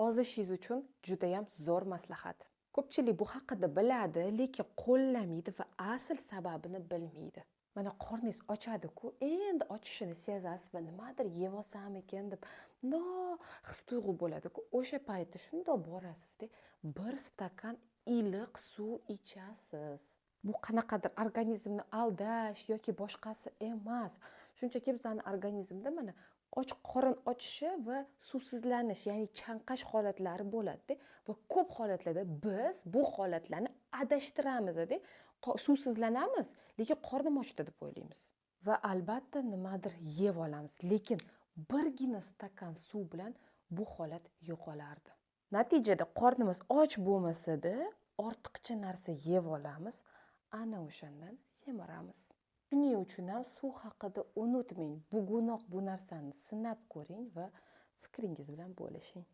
ozishingiz uchun judayam zo'r maslahat. Ko'pchilik bu haqida biladi, lekin qo'llamaydi va asl sababini bilmaydi. Mana qorningiz ochadi-ku, endi ochishini sezasiz va nimadir yeb olsamikin deb his-tuyg'u bo'ladi-ku. O'sha paytda shundoq borasizda, bir stakan iliq suv ichasiz. Bu qanaqadir organizmni aldash yoki boshqasi emas. Shunchaki bizning organizmda mana och qorin ochishi va suvsizlanish, ya'ni chanqash holatlari bo'ladi va ko'p holatlarda biz bu holatlarni adashtiramiz-da. Suvsizlanamiz, lekin qornim ochdi deb o'ylaymiz. Va albatta nimadir yeb olamiz, lekin birgina stakan suv bilan bu holat yo'qolardi. Natijada qornimiz och bo'lmasa-da, ortiqcha narsa yeb olamiz, ana o'shandan semiramiz. Shuning uchun ham suv haqida unutmang. Bugunoq bu narsani sinab ko'ring va fikringiz bilan bo'lishing.